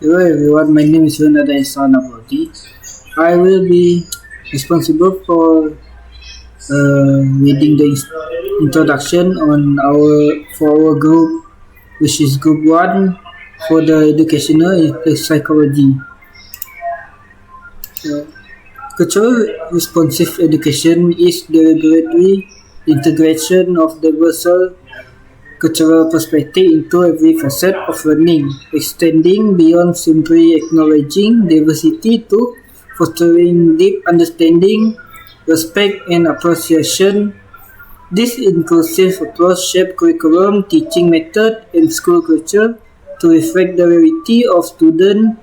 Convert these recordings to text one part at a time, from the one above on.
Hello everyone, my name is Renada Abodi. I will be responsible for reading the introduction on our group, which is group one for the educational psychology. Uh, Cultural responsive education is the deliberate integration of diverse cultural perspective into every facet of learning, extending beyond simply acknowledging diversity to fostering deep understanding, respect, and appreciation. This inclusive approach shapes curriculum, teaching method, and school culture to reflect the variety of students,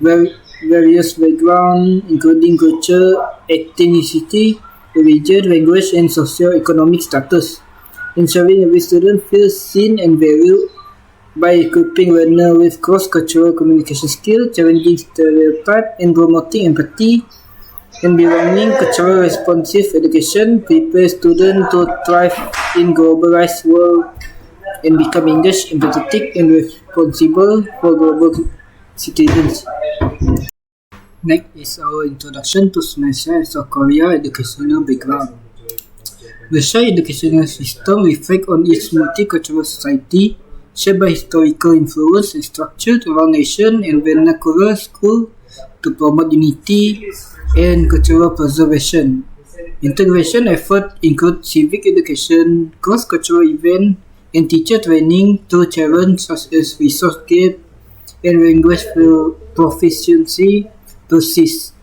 various backgrounds, including culture, ethnicity, religion, language, and socio-economic status, ensuring every student feels seen and valued by equipping learners with cross-cultural communication skills, challenging stereotypes, and promoting empathy and belonging. Cultural responsive education prepares students to thrive in globalized world and become engaged, empathetic, and responsible for global citizens. Next is our introduction to Malaysia and South Korea educational background. Malaysia educational system reflects on its multicultural society, shaped by historical influence and structured around nation and vernacular school to promote unity and cultural preservation. Integration efforts include civic education, cross-cultural events, and teacher training to challenges such as resource gap and language proficiency persist.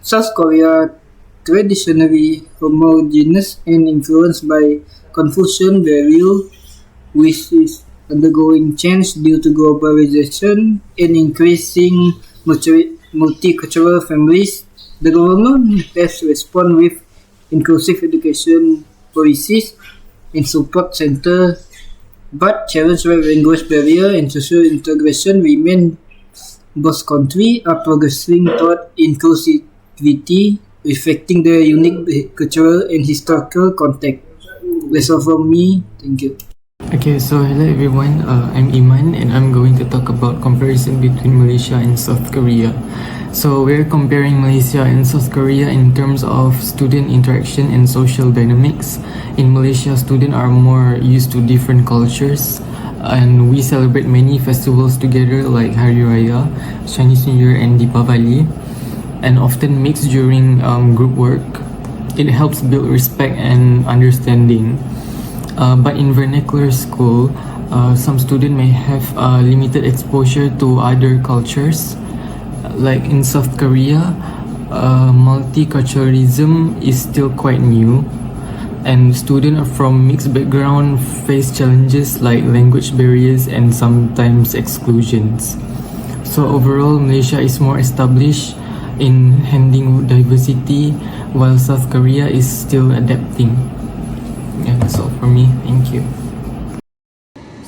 South Korea, traditionally homogeneous and influenced by Confucian value, which is undergoing change due to globalization and increasing multicultural families. The government has responded with inclusive education policies and support centers, but challenges like language barrier and social integration remain. Both countries are progressing toward inclusivity, reflecting their unique cultural and historical context. That's all from me. Thank you. Okay, so hello everyone. I'm Iman, and I'm going to talk about comparison between Malaysia and South Korea. So we're comparing Malaysia and South Korea in terms of student interaction and social dynamics. In Malaysia, students are more used to different cultures, and we celebrate many festivals together like Hari Raya, Chinese New Year, and Deepavali, and often mix during group work. It helps build respect and understanding. But in vernacular school, some students may have limited exposure to other cultures. Like in South Korea, multiculturalism is still quite new, and students from mixed background face challenges like language barriers and sometimes exclusions. So overall, Malaysia is more established in handling diversity, while South Korea is still adapting. Yeah, that's all for me. Thank you.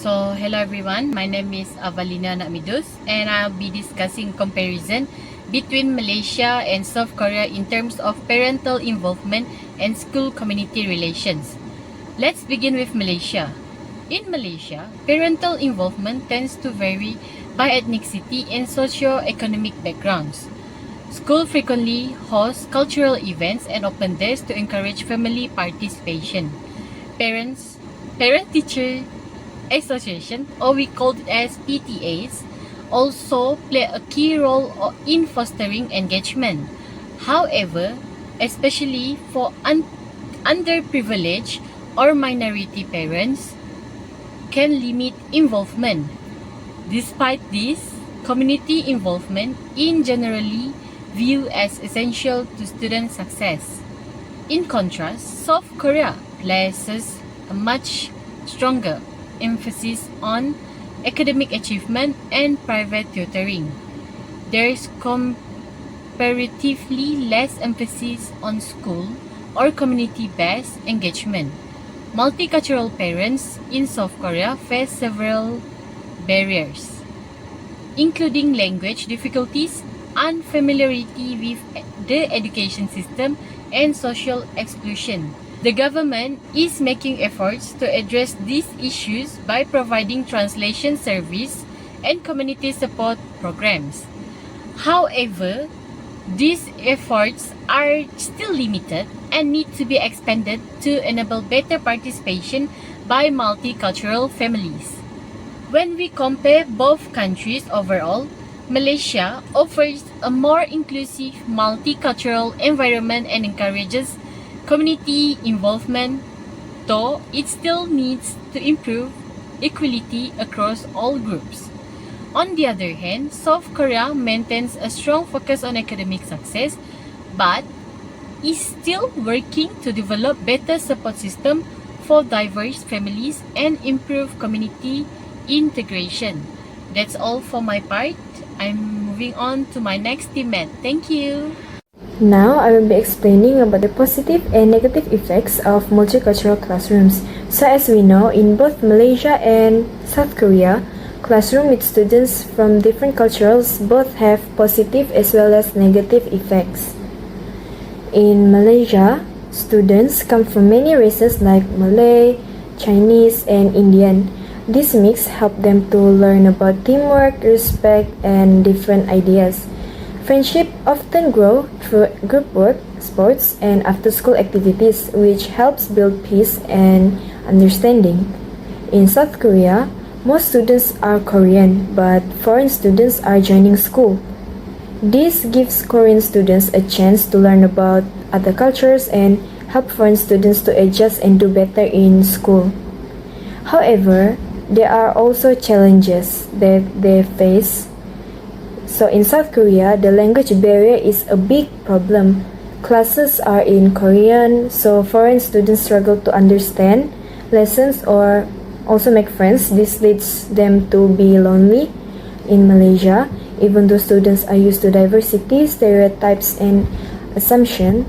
So, hello everyone. My name is Avalina Nakmidus, and I'll be discussing comparison between Malaysia and South Korea in terms of parental involvement and school community relations. Let's begin with Malaysia. In Malaysia, parental involvement tends to vary by ethnicity and socio-economic backgrounds. School frequently hosts cultural events and open days to encourage family participation. Parent-teacher association, or we call it as PTAs, also play a key role in fostering engagement. However, especially for underprivileged or minority parents, can limit involvement. Despite this, community involvement is generally viewed as essential to student success. In contrast, South Korea places a much stronger emphasis on academic achievement and private tutoring. There is comparatively less emphasis on school or community-based engagement. Multicultural parents in South Korea face several barriers, including language difficulties, unfamiliarity with the education system, and social exclusion. The government is making efforts to address these issues by providing translation service and community support programs. However, these efforts are still limited and need to be expanded to enable better participation by multicultural families. When we compare both countries overall, Malaysia offers a more inclusive multicultural environment and encourages community involvement, though it still needs to improve equality across all groups. On the other hand, South Korea maintains a strong focus on academic success, but is still working to develop better support system for diverse families and improve community integration. That's all for my part. I'm moving on to my next teammate. Thank you. Now I will be explaining about the positive and negative effects of multicultural classrooms. So as we know, in both Malaysia and South Korea, classroom with students from different cultures both have positive as well as negative effects. In Malaysia, students come from many races like Malay, Chinese, and Indian. This mix helps them to learn about teamwork, respect, and different ideas. Friendship often grow through group work, sports, and after-school activities, which helps build peace and understanding. In South Korea, most students are Korean, but foreign students are joining school. This gives Korean students a chance to learn about other cultures and help foreign students to adjust and do better in school. However, there are also challenges that they face. So in South Korea, the language barrier is a big problem. Classes are in Korean, so foreign students struggle to understand lessons or also make friends. This leads them to be lonely. In Malaysia, even though students are used to diversity, stereotypes, and assumption,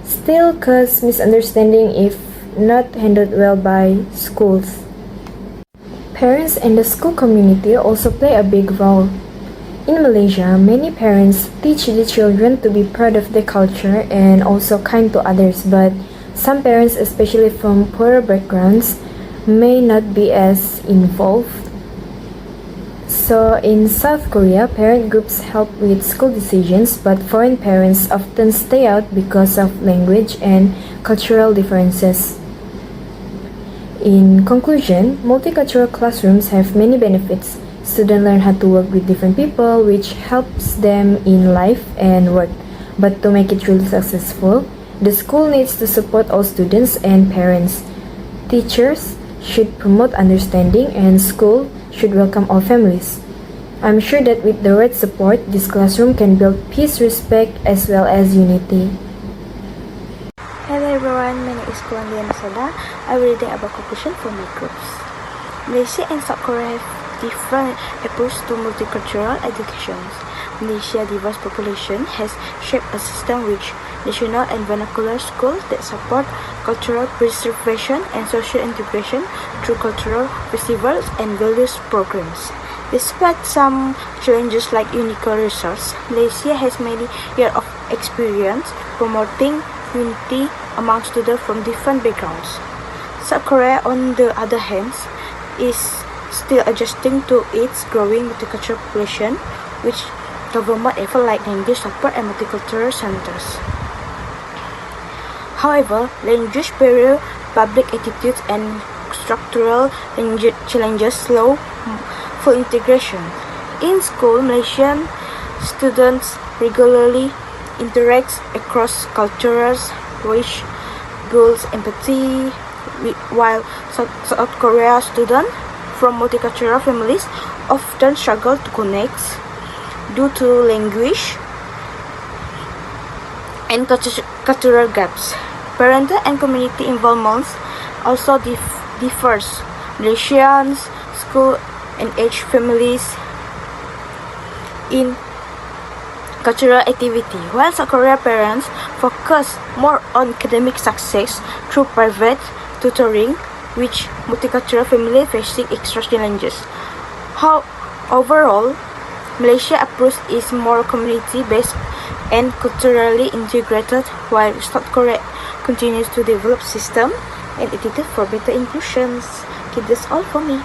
still cause misunderstanding if not handled well by schools. Parents and the school community also play a big role. In Malaysia, many parents teach the children to be proud of their culture and also kind to others, but some parents, especially from poorer backgrounds, may not be as involved. So in South Korea, parent groups help with school decisions, but foreign parents often stay out because of language and cultural differences. In conclusion, multicultural classrooms have many benefits. Students learn how to work with different people, which helps them in life and work. But to make it really successful, the school needs to support all students and parents. Teachers should promote understanding and school should welcome all families. I'm sure that with the right support, this classroom can build peace, respect, as well as unity. Hello everyone, my name is Kuandia Masada. I will read about conclusion for my groups. Malaysia and South Korea have different approach to multicultural education. Malaysia's diverse population has shaped a system with national and vernacular schools that support cultural preservation and social integration through cultural festivals and values programs. Despite some challenges like unequal resource, Malaysia has many years of experience promoting unity among students from different backgrounds. South Korea, on the other hand, is still adjusting to its growing multicultural population, which government efforts like language support and multicultural centers. However, language barrier, public attitudes, and structural challenges slow full integration. In school, Malaysian students regularly interact across cultures, which builds empathy, while South Korea students from multicultural families often struggle to connect due to language and cultural gaps. Parental and community involvement also differs. Malaysian school engage families in cultural activity, while South Korea parents focus more on academic success through private tutoring, which multicultural families facing extra challenges. How overall, Malaysia approach is more community-based and culturally integrated, while South Korea continues to develop system and attitude for better inclusions. Okay, that's all for me.